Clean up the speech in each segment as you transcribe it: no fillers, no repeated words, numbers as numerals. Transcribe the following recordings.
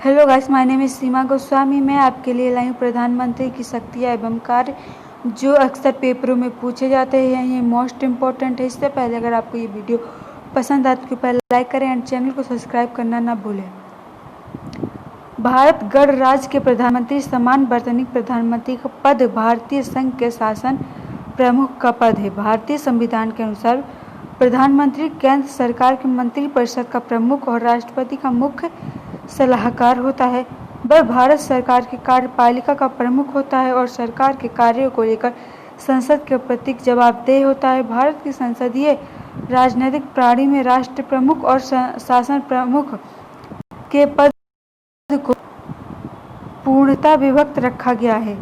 Hello guys, my name is Seema Goswami. मैं आपके लिए लाई हूँ प्रधानमंत्री की शक्तियाँ एवं कार्य जो अक्सर पेपरों में पूछे जाते हैं। ये मोस्ट इम्पोर्टेंट है। इससे पहले अगर आपको ये वीडियो पसंद आए तो पहले लाइक करें एंड चैनल को सब्सक्राइब करना ना भूलें। भारत गणराज्य के प्रधानमंत्री समान वर्तनिक प्रधानमंत्री का पद भारतीय संघ के शासन प्रमुख का पद है। भारतीय संविधान के अनुसार प्रधानमंत्री केंद्र सरकार के मंत्रिपरिषद का प्रमुख और राष्ट्रपति का मुख्य सलाहकार होता है। वह भारत सरकार की कार्यपालिका का प्रमुख होता है और सरकार के कार्यों को लेकर संसद के प्रति जवाबदेह होता है। भारत की संसदीय राजनीतिक प्रणाली में राष्ट्र प्रमुख और शासन प्रमुख के पद को पूर्णतः विभक्त रखा गया है।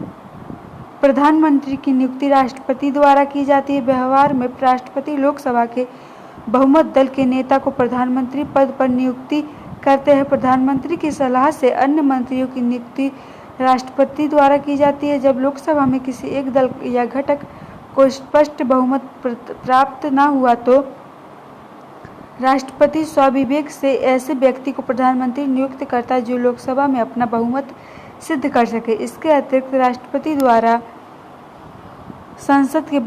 प्रधानमंत्री की नियुक्ति राष्ट्रपति द्वारा की जाती है। व्यवहार में राष्ट्रपति लोकसभा के बहुमत दल के नेता को प्रधानमंत्री पद पर नियुक्ति करते हैं। प्रधानमंत्री की सलाह से अन्य मंत्रियों की नियुक्ति राष्ट्रपति द्वारा की जाती है। जब लोकसभा में किसी एक दल या घटक को स्पष्ट बहुमत प्राप्त न हुआ तो राष्ट्रपति स्वविवेक से ऐसे व्यक्ति को प्रधानमंत्री नियुक्त करता है जो लोकसभा में अपना बहुमत सिद्ध कर सके। इसके अतिरिक्त राष्ट्रपति द्वारा संसद के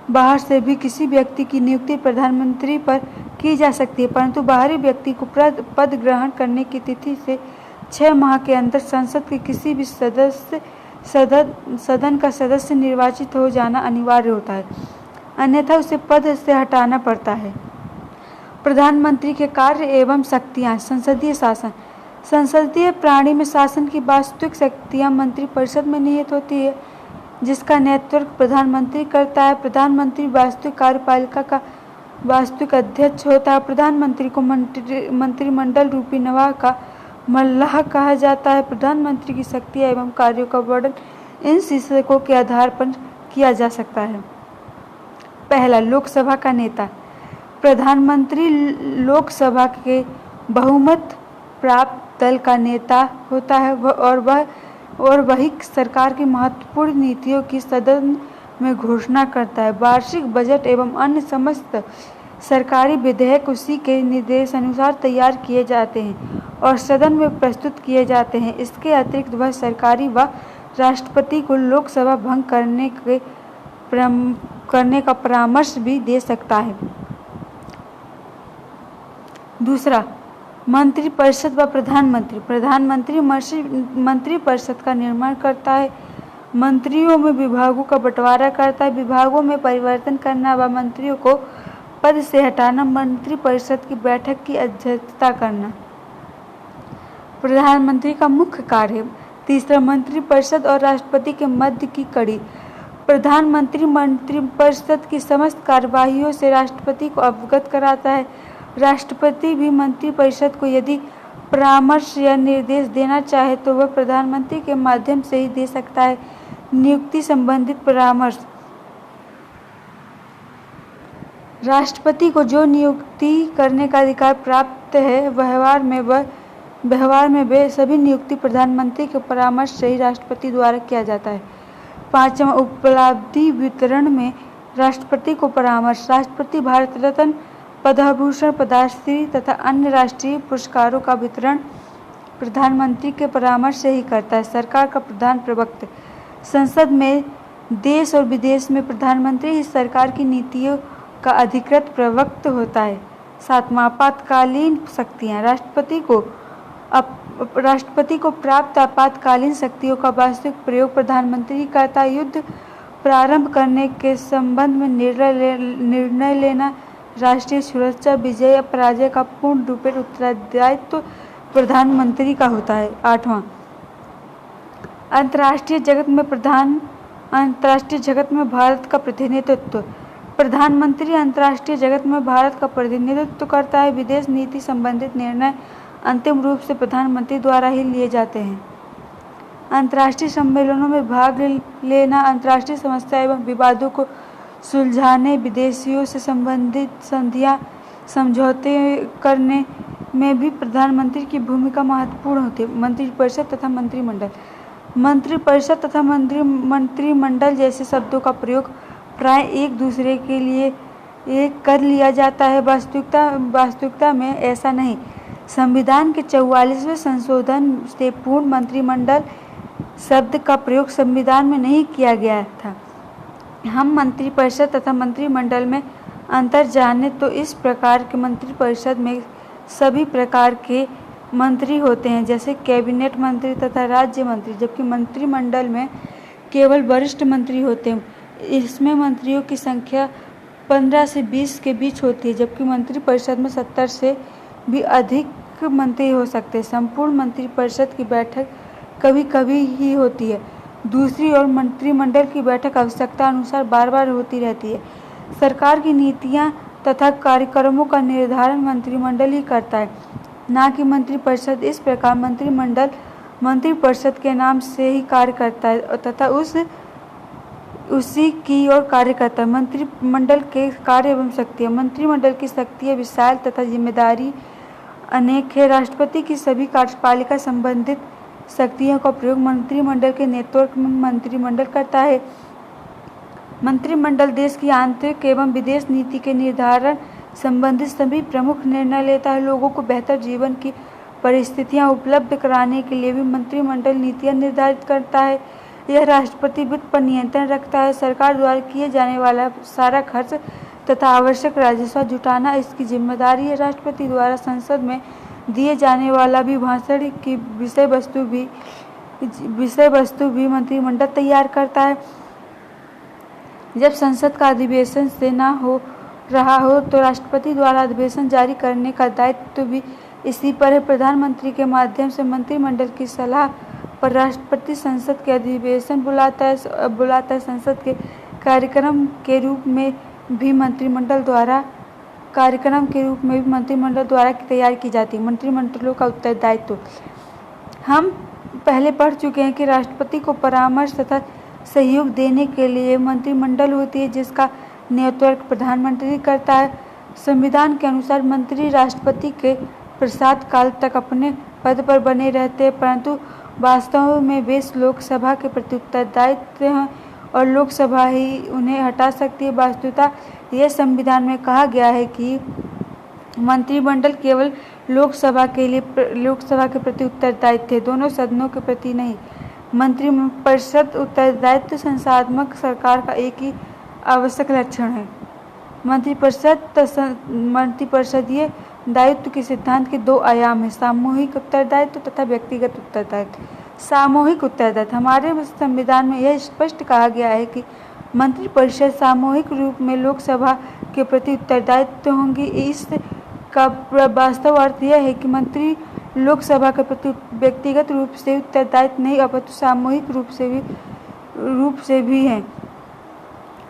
बाहर से भी किसी व्यक्ति की नियुक्ति प्रधानमंत्री पर की जा सकती है, परंतु बाहरी व्यक्ति को पद ग्रहण करने की तिथि से 6 माह के अंदर संसद के किसी भी सदन का सदस्य निर्वाचित हो जाना अनिवार्य होता है, अन्यथा उसे पद से हटाना पड़ता है। प्रधानमंत्री के कार्य एवं शक्तियाँ। संसदीय शासन। संसदीय प्रणाली में शासन की वास्तविक शक्तियाँ मंत्रिपरिषद में निहित होती है, जिसका नेतृत्व प्रधानमंत्री करता है। प्रधानमंत्री वास्तविक कार्यपालिका का वास्तविक अध्यक्ष होता है। प्रधानमंत्री को मंत्रिमंडल रूपी नवाह का मल्लाह कहा जाता है। प्रधानमंत्री की शक्तियाँ एवं कार्यों का वर्णन इन शीर्षकों के आधार पर किया जा सकता है। पहला, लोकसभा का नेता। प्रधानमंत्री लोकसभा के बहुमत प्राप्त दल का नेता होता है और वही सरकार की महत्वपूर्ण नीतियों की सदन में घोषणा करता है। वार्षिक बजट एवं अन्य समस्त सरकारी विधेयक उसी के निर्देशानुसार तैयार किए जाते हैं और सदन में प्रस्तुत किए जाते हैं। इसके अतिरिक्त वह सरकारी व राष्ट्रपति को लोकसभा भंग करने का परामर्श भी दे सकता है। दूसरा, मंत्रिपरिषद व प्रधानमंत्री। प्रधानमंत्री मंत्रिपरिषद का निर्माण करता है, मंत्रियों में विभागों का बंटवारा करता है, विभागों में परिवर्तन करना व मंत्रियों को पद से हटाना, मंत्रिपरिषद की बैठक की अध्यक्षता करना प्रधानमंत्री का मुख्य कार्य। तीसरा, मंत्रिपरिषद और राष्ट्रपति के मध्य की कड़ी। प्रधानमंत्री मंत्रिपरिषद की समस्त कार्यवाहियों से राष्ट्रपति को अवगत कराता है। राष्ट्रपति भी मंत्रिपरिषद को यदि परामर्श या निर्देश देना चाहे तो वह प्रधानमंत्री के माध्यम से ही दे सकता है। नियुक्ति संबंधित परामर्श। राष्ट्रपति को जो नियुक्ति करने का अधिकार प्राप्त है, व्यवहार में वे सभी नियुक्ति प्रधानमंत्री के परामर्श से ही राष्ट्रपति द्वारा किया जाता है। पांचवा, उपलब्धि वितरण में राष्ट्रपति को परामर्श। राष्ट्रपति भारत रत्न, पद्मभूषण, पद्मश्री तथा अन्य राष्ट्रीय पुरस्कारों का वितरण प्रधानमंत्री के परामर्श से ही करता है। सरकार का प्रधान प्रवक्ता। संसद में देश और विदेश में प्रधानमंत्री ही सरकार की नीतियों का अधिकृत प्रवक्ता होता है। सातवां, आपातकालीन शक्तियाँ। राष्ट्रपति को प्राप्त आपातकालीन शक्तियों का वास्तविक प्रयोग प्रधानमंत्री करता है। युद्ध प्रारंभ करने के संबंध में निर्णय लेना, राष्ट्रीय सुरक्षा, विजय या पराजय का पूर्ण रूप से उत्तरदायित्व प्रधानमंत्री का होता है। आठवां, अंतर्राष्ट्रीय जगत में भारत का प्रतिनिधित्व। प्रधानमंत्री अंतर्राष्ट्रीय जगत में भारत का प्रतिनिधित्व करता है। विदेश नीति संबंधित निर्णय अंतिम रूप से प्रधानमंत्री द्वारा ही लिए जाते हैं। अंतर्राष्ट्रीय सम्मेलनों में भाग लेना, अंतर्राष्ट्रीय समस्या एवं विवादों को सुलझाने, विदेशियों से संबंधित संधियां समझौते करने में भी प्रधानमंत्री की भूमिका महत्वपूर्ण होती है। मंत्रिपरिषद तथा मंत्रिमंडल। मंत्रिपरिषद तथा मंत्रिमंडल जैसे शब्दों का प्रयोग प्राय एक दूसरे के लिए कर लिया जाता है। वास्तविकता में ऐसा नहीं। संविधान के 44वें संशोधन से पूर्ण मंत्रिमंडल शब्द का प्रयोग संविधान में नहीं किया गया था। हम मंत्रिपरिषद तथा मंत्रिमंडल में अंतर जाने तो इस प्रकार के मंत्रिपरिषद में सभी प्रकार के मंत्री होते हैं, जैसे कैबिनेट मंत्री तथा राज्य मंत्री, जबकि मंत्रिमंडल में केवल वरिष्ठ मंत्री होते हैं। इसमें मंत्रियों की संख्या 15 से 20 के बीच होती है, जबकि मंत्रिपरिषद में 70 से भी अधिक मंत्री हो सकते हैं। संपूर्ण मंत्रिपरिषद की बैठक कभी कभी ही होती है। दूसरी ओर मंत्रिमंडल की बैठक आवश्यकता अनुसार बार बार होती रहती है। सरकार की नीतियां तथा कार्यक्रमों का निर्धारण मंत्रिमंडल ही करता है, ना कि मंत्रिपरिषद। इस प्रकार मंत्रिमंडल मंत्रिपरिषद के नाम से ही कार्य करता है तथा उसी की ओर कार्य करता है। मंत्रिमंडल के कार्य एवं शक्तियाँ। मंत्रिमंडल की शक्तियाँ विशाल तथा जिम्मेदारी अनेक है। राष्ट्रपति की सभी कार्यपालिका संबंधित शक्तियों का प्रयोग मंत्रिमंडल के नेतृत्व में मंत्रिमंडल करता है। मंत्रिमंडल देश की आंतरिक एवं विदेश नीति के निर्धारण संबंधित सभी प्रमुख निर्णय लेता है। लोगों को बेहतर जीवन की परिस्थितियां उपलब्ध कराने के लिए भी मंत्रिमंडल नीतियां निर्धारित करता है। यह राष्ट्रपति वित्त पर नियंत्रण रखता है। सरकार द्वारा किए जाने वाला सारा खर्च तथा आवश्यक राजस्व जुटाना इसकी जिम्मेदारी है। राष्ट्रपति द्वारा संसद में दिए जाने वाला भी भाषण की विषय वस्तु भी मंत्रिमंडल तैयार करता है। जब संसद का अधिवेशन से न हो रहा हो तो राष्ट्रपति द्वारा अधिवेशन जारी करने का दायित्व भी इसी पर है। प्रधानमंत्री के माध्यम से मंत्रिमंडल की सलाह पर राष्ट्रपति संसद के अधिवेशन बुलाता है। संसद के कार्यक्रम के रूप में भी मंत्रिमंडल द्वारा तैयार की जाती है। मंत्रिमंडलों का उत्तरदायित्व। हम पहले पढ़ चुके हैं कि राष्ट्रपति को परामर्श तथा सहयोग देने के लिए मंत्रिमंडल होती है, जिसका नेतृत्व प्रधानमंत्री करता है। संविधान के अनुसार मंत्री राष्ट्रपति के प्रसाद काल तक अपने पद पर बने रहते हैं, परंतु वास्तव में वे लोकसभा के प्रति उत्तरदायित्व हैं और लोकसभा ही उन्हें हटा सकती है। वस्तुतः यह संविधान में कहा गया है कि मंत्रिमंडल केवल लोकसभा के प्रति उत्तरदायित्व है, दोनों सदनों के प्रति नहीं। मंत्रिपरिषद उत्तरदायित्व संस्थात्मक सरकार का एक ही आवश्यक लक्षण है। मंत्रिपरिषदीय दायित्व के सिद्धांत के 2 आयाम हैं, सामूहिक उत्तरदायित्व तथा व्यक्तिगत उत्तरदायित्व। सामूहिक उत्तरदायित्व। हमारे संविधान में यह स्पष्ट कहा गया है कि मंत्रिपरिषद सामूहिक रूप में लोकसभा के प्रति उत्तरदायित्व होंगी। इसका वास्तव अर्थ यह है कि मंत्री लोकसभा के प्रति व्यक्तिगत रूप से उत्तरदायित्व नहीं अपितु सामूहिक रूप से भी हैं।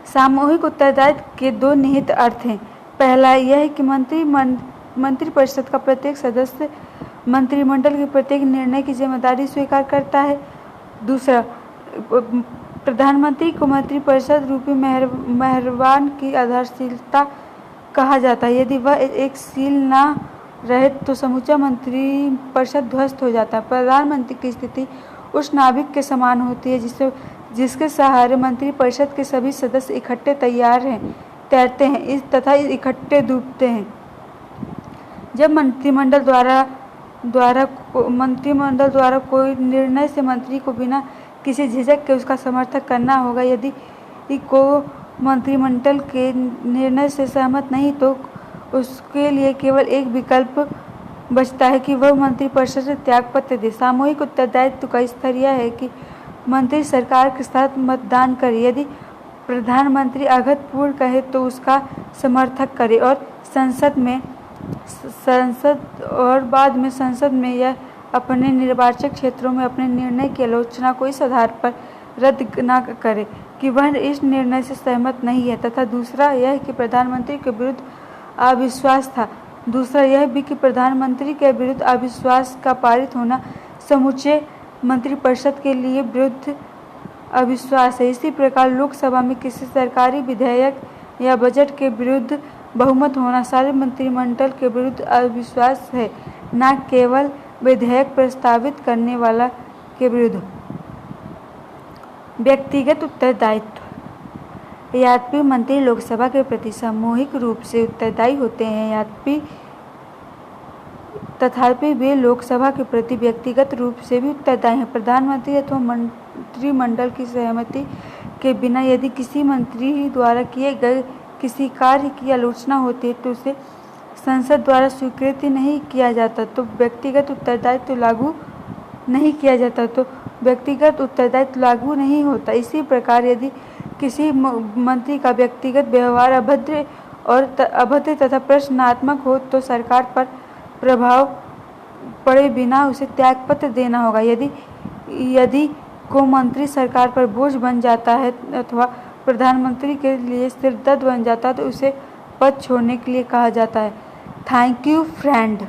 सामूहिक उत्तरदायित्व के 2 निहित अर्थ हैं। पहला यह है कि मंत्रिपरिषद का प्रत्येक सदस्य मंत्रिमंडल के प्रत्येक निर्णय की जिम्मेदारी स्वीकार करता है। दूसरा, प्रधानमंत्री को मंत्रिपरिषद रूपी मेहरबान की आधारशिलता कहा जाता है। यदि वह एकशील न रहे तो समूचा मंत्रिपरिषद ध्वस्त हो जाता है। प्रधानमंत्री की स्थिति उस नाविक के समान होती है जिसके सहारे मंत्रिपरिषद के सभी सदस्य इकट्ठे तैरते हैं तथा इकट्ठे डूबते हैं। जब मंत्रिमंडल द्वारा कोई निर्णय से मंत्री को बिना किसी झिझक के उसका समर्थन करना होगा। यदि को मंत्रिमंडल के निर्णय से सहमत नहीं तो उसके लिए केवल एक विकल्प बचता है कि वह मंत्रिपरिषद से त्यागपत्र दे। सामूहिक उत्तरदायित्व का स्तर यह है कि मंत्री सरकार के साथ मतदान करे, यदि प्रधानमंत्री अभूतपूर्व कहे तो उसका समर्थन करे और बाद में संसद में यह अपने निर्वाचक क्षेत्रों में अपने निर्णय की आलोचना को इस आधार पर रद्द न करे कि वह इस निर्णय से सहमत नहीं है। तथा दूसरा यह कि प्रधानमंत्री के विरुद्ध अविश्वास था। दूसरा यह भी कि प्रधानमंत्री के विरुद्ध अविश्वास का पारित होना समूचे मंत्रिपरिषद के लिए विरुद्ध अविश्वास है। इसी प्रकार लोकसभा में किसी सरकारी विधेयक या बजट के विरुद्ध बहुमत होना सारे मंत्रिमंडल के विरुद्ध अविश्वास है, न केवल विधेयक प्रस्तावित करने वाला के विरुद्ध। व्यक्तिगत उत्तरदायित्व। यद्यपि मंत्री लोकसभा के प्रति सामूहिक रूप से उत्तरदायी होते हैं, तथापि वे लोकसभा के प्रति व्यक्तिगत रूप से भी उत्तरदायी हैं। प्रधानमंत्री अथवा मंत्रिमंडल की सहमति के बिना यदि किसी मंत्री द्वारा किए गए किसी कार्य की आलोचना होती है तो उसे संसद द्वारा स्वीकृति नहीं किया जाता तो व्यक्तिगत उत्तरदायित्व लागू नहीं होता। इसी प्रकार यदि किसी मंत्री का व्यक्तिगत व्यवहार अभद्र तथा प्रश्नात्मक हो तो सरकार पर प्रभाव पड़े बिना उसे त्यागपत्र देना होगा। यदि को मंत्री सरकार पर बोझ बन जाता है अथवा प्रधानमंत्री के लिए सिरदर्द बन जाता है तो उसे पद छोड़ने के लिए कहा जाता है। Thank you friend.